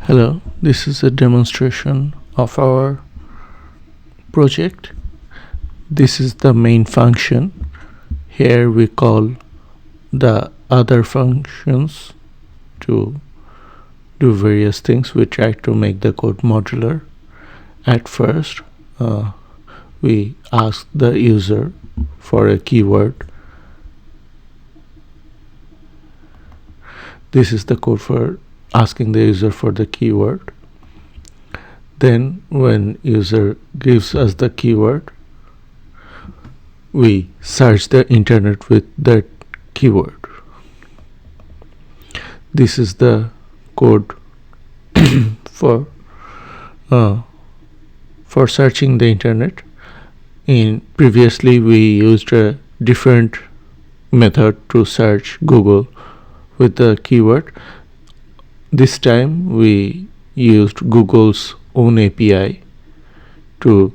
Hello, this is a demonstration of our project. This is the main function. Here we call the other functions to do various things. We try to make the code modular. At first, we ask the user for a keyword. This is the code for asking the user for the keyword. Then when user gives us the keyword, we search the internet with that keyword. This is the code for uh, for searching the internet. In previously we used a different method to search Google with the keyword. This time we used Google's own API to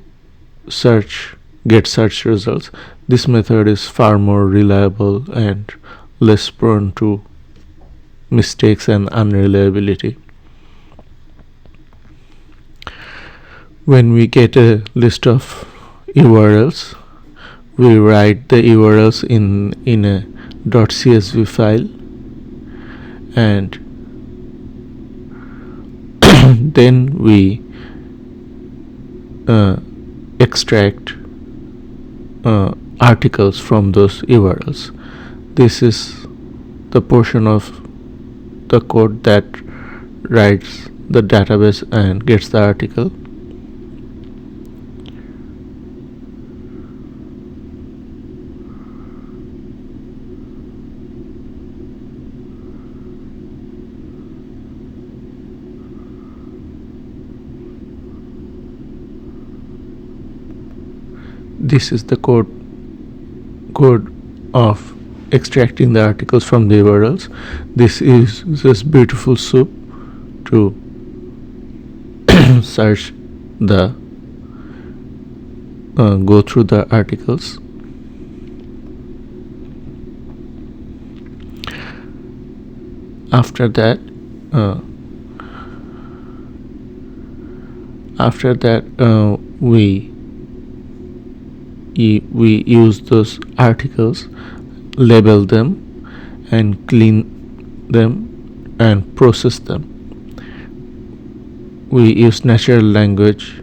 get search results. This method is far more reliable and less prone to mistakes and unreliability. When we get a list of URLs, we write the URLs in a .csv file, and then we extract articles from those URLs. This is the portion of the code that writes the database and gets the article. This is the code of extracting the articles from the URLs. This is this beautiful soup to search the go through the articles. After that we use those articles, label them, and clean them and process them. We use natural language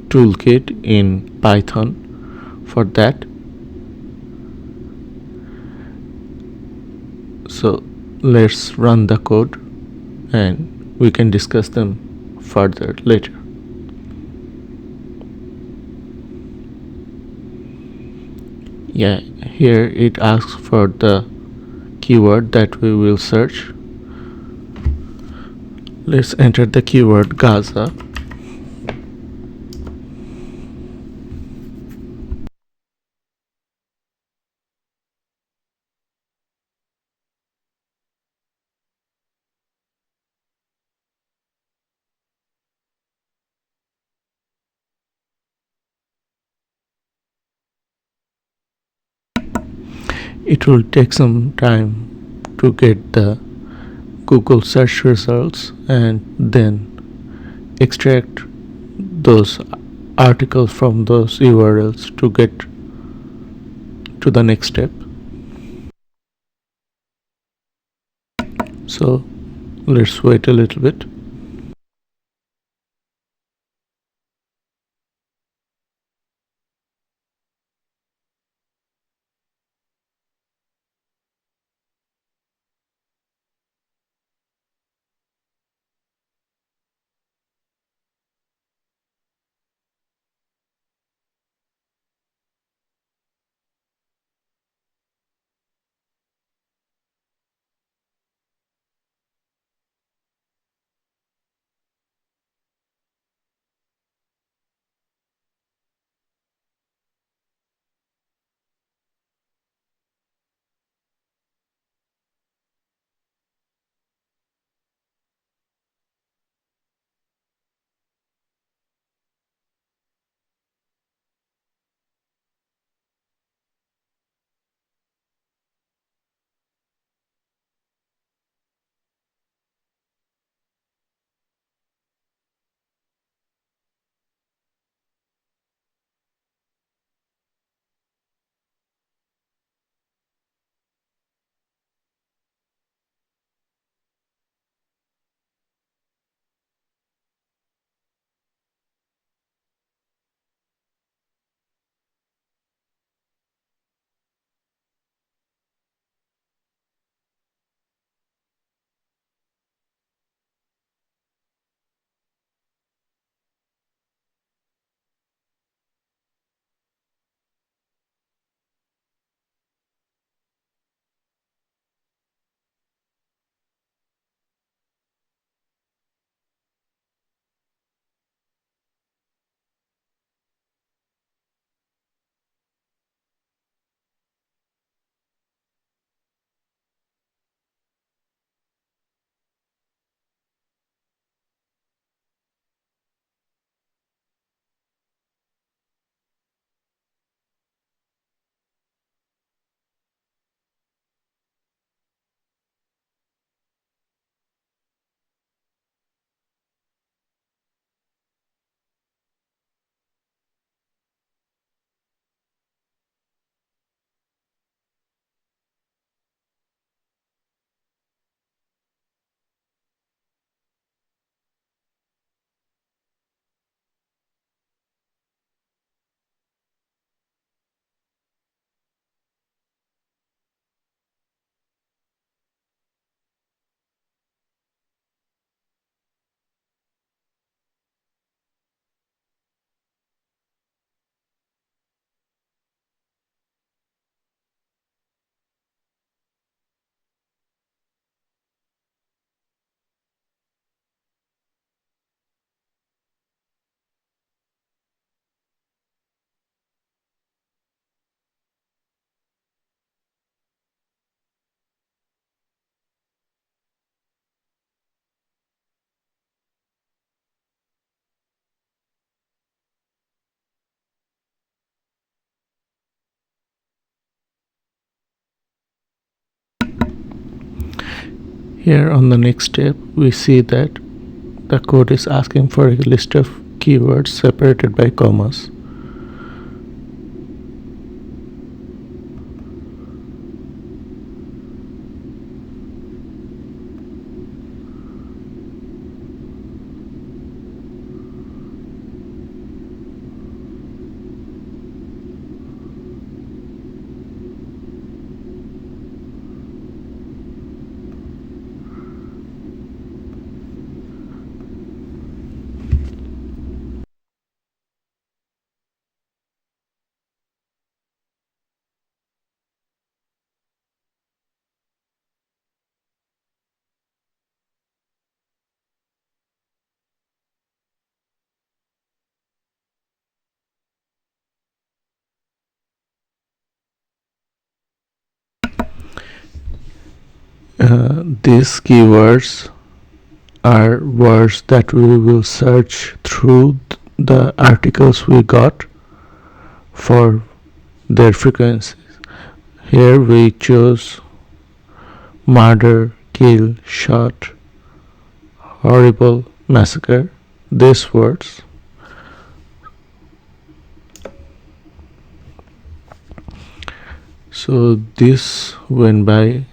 toolkit in Python for that. So let's run the code and we can discuss them further later. Yeah, here it asks for the keyword that we will search. Let's enter the keyword Gaza. It will take some time to get the Google search results and then extract those articles from those URLs to get to the next step. So let's wait a little bit. Here on the next step, we see that the code is asking for a list of keywords separated by commas. These keywords are words that we will search through the articles we got for their frequencies. Here we choose murder, kill, shot, horrible, massacre, these words. So this went by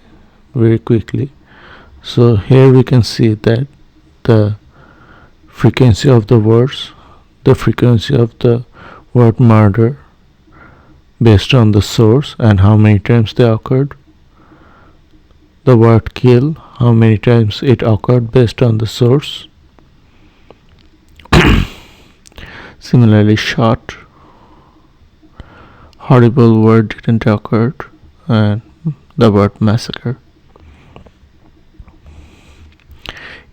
very quickly. So here we can see that the frequency of the words, the frequency of the word murder based on the source and how many times they occurred. The word kill, how many times it occurred based on the source. Similarly, shot, horrible word didn't occur, and the word massacre.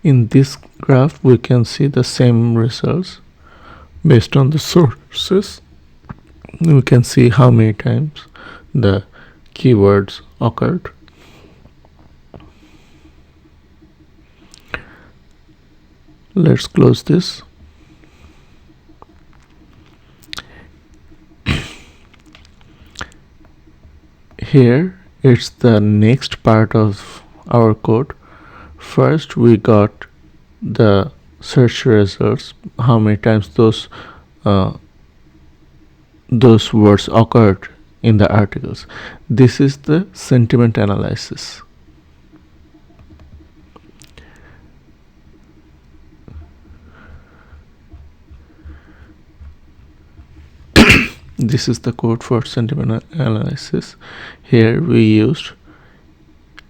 In this graph, we can see the same results based on the sources. We can see how many times the keywords occurred. Let's close this. Here it's the next part of our code. First we got the search results, how many times those words occurred in the articles. This is the sentiment analysis. This is the code for sentiment analysis. Here we used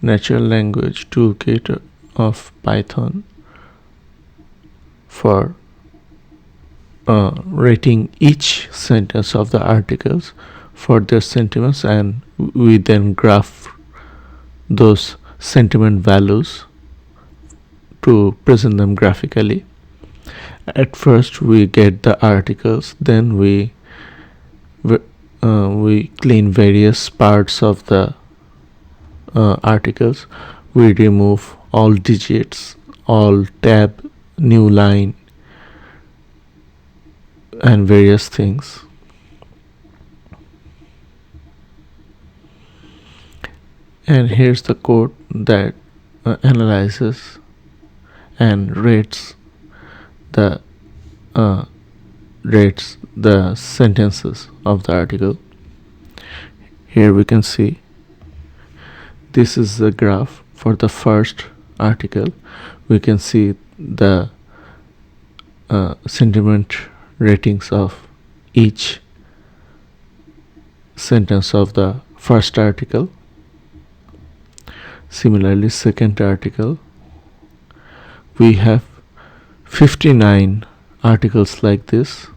natural language toolkit of Python for rating each sentence of the articles for their sentiments, and we then graph those sentiment values to present them graphically. At first we get the articles, then we clean various parts of the articles. We remove all digits, all tab, new line, and various things. And here's the code that analyzes and rates the sentences of the article. Here we can see this is the graph for the first article. We can see the sentiment ratings of each sentence of the first article. Similarly, second article, we have 59 articles like this.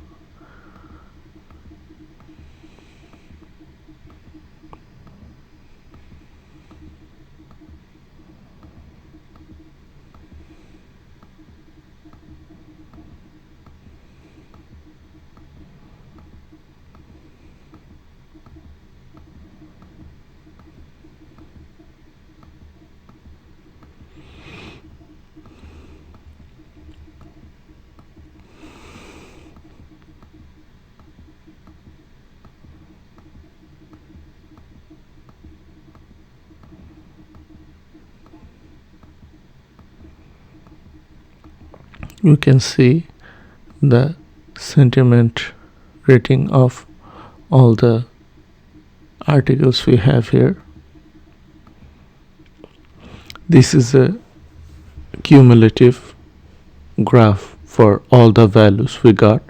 you can see the sentiment rating of all the articles we have here. This is a cumulative graph for all the values we got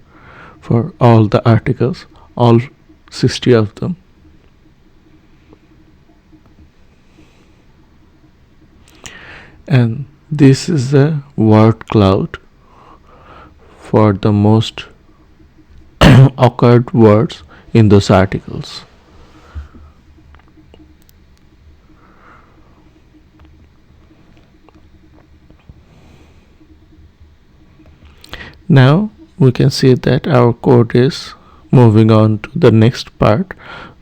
for all the articles, all 60 of them. And this is the word cloud for the most occurred words in those articles. Now we can see that our code is moving on to the next part.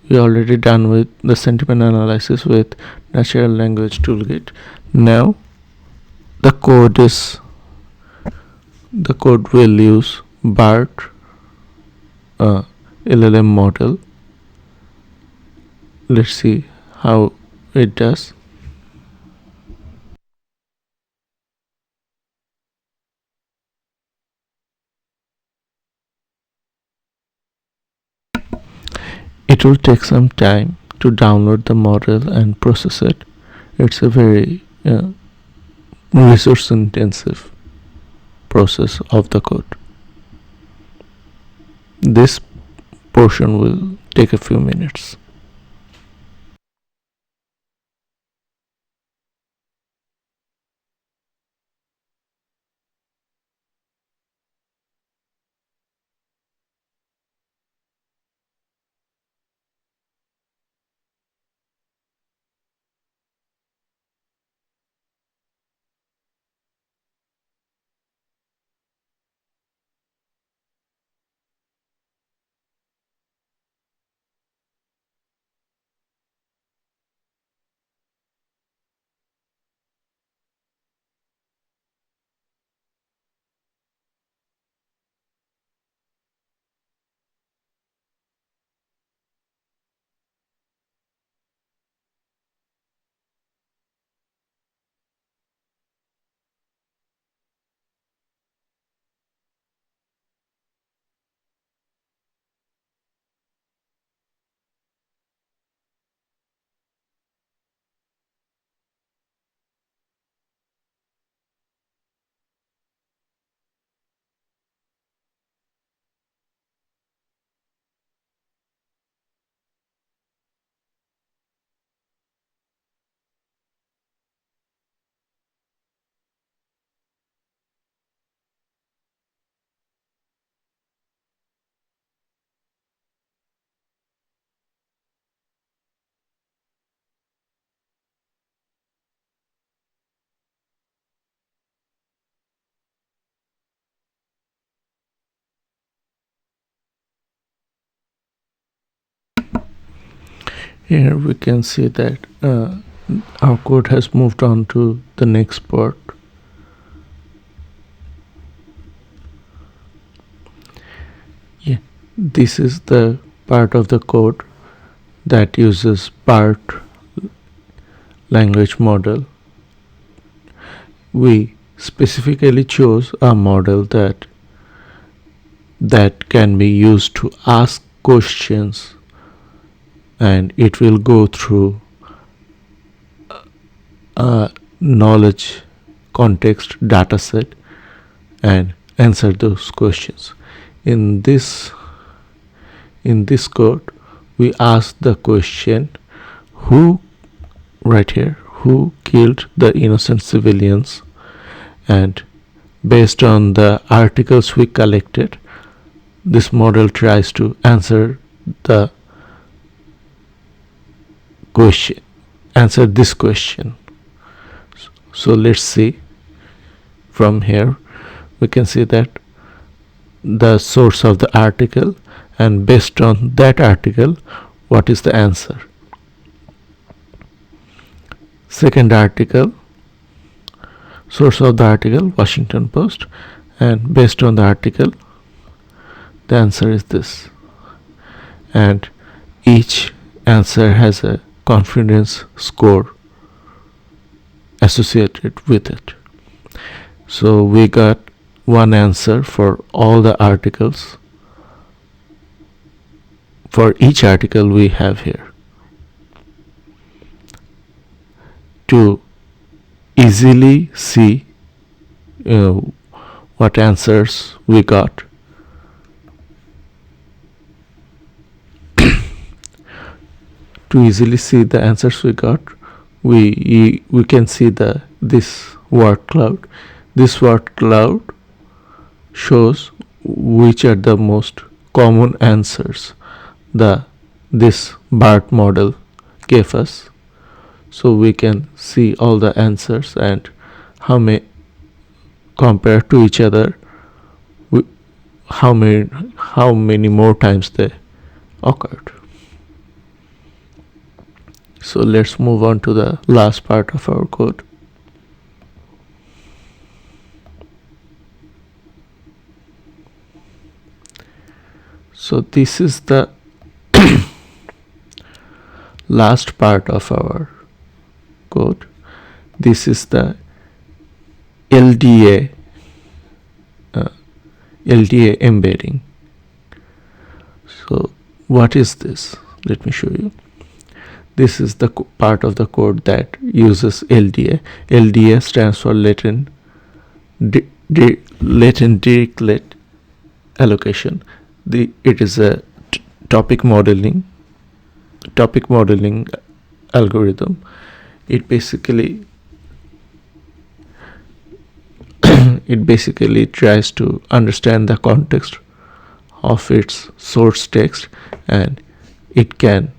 We already done with the sentiment analysis with natural language toolkit. Now the code will use BART LLM model. Let's see how it does. It will take some time to download the model and process it. It's a very resource intensive process of the code. This portion will take a few minutes. Here we can see that our code has moved on to the next part. Yeah, this is the part of the code that uses BART language model. We specifically chose a model that can be used to ask questions, and it will go through a knowledge context dataset and answer those questions. In this code, we ask the question, who killed the innocent civilians, and based on the articles we collected, this model tries to answer this question. So let's see. From here we can see that the source of the article, and based on that article, what is the answer. Second article, source of the article, Washington Post, and based on the article, the answer is this. And each answer has a confidence score associated with it. So we got one answer for all the articles. For each article we have here. To easily see what answers we got, to easily see the answers we got, we can see this word cloud. This word cloud shows which are the most common answers this BART model gave us. So we can see all the answers and how many compared to each other, how many more times they occurred. So let's move on to the last part of our code. So this is the last part of our code. This is the LDA embedding. So what is this? Let me show you. This is the part of the code that uses LDA. LDA stands for latent dirichlet allocation. It is a topic modeling algorithm. It basically tries to understand the context of its source text, and it can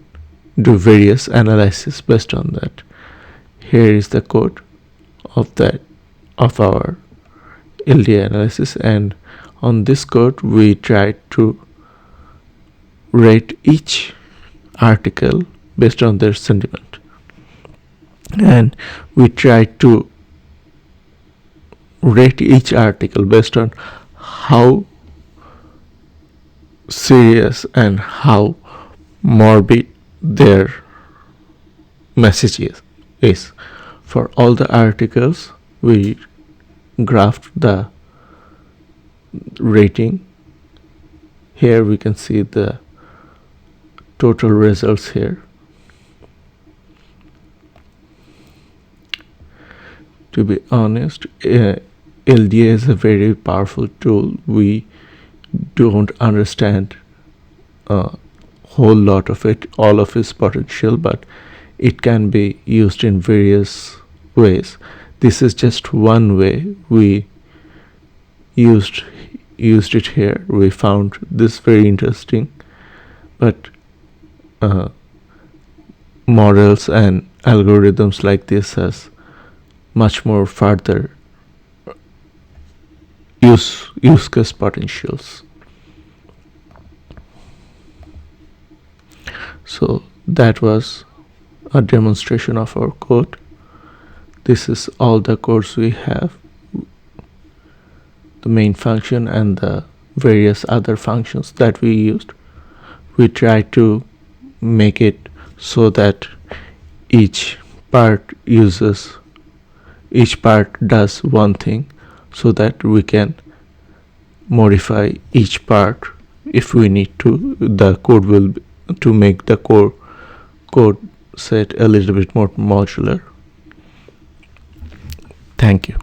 do various analysis based on that. Here is the code of our LDA analysis, and on this code we try to rate each article based on their sentiment, and we try to rate each article based on how serious and how morbid their message is. For all the articles we graphed the rating. Here we can see the total results here. To be honest, LDA is a very powerful tool. We don't understand a whole lot of it, all of its potential, but it can be used in various ways. This is just one way we used it here. We found this very interesting, but models and algorithms like this has much more further use case potentials. So that was a demonstration of our code. This is all the codes we have, the main function and the various other functions that we used. We try to make it so that each part does one thing, so that we can modify each part if we need to. The code will to make the code set a little bit more modular. Thank you.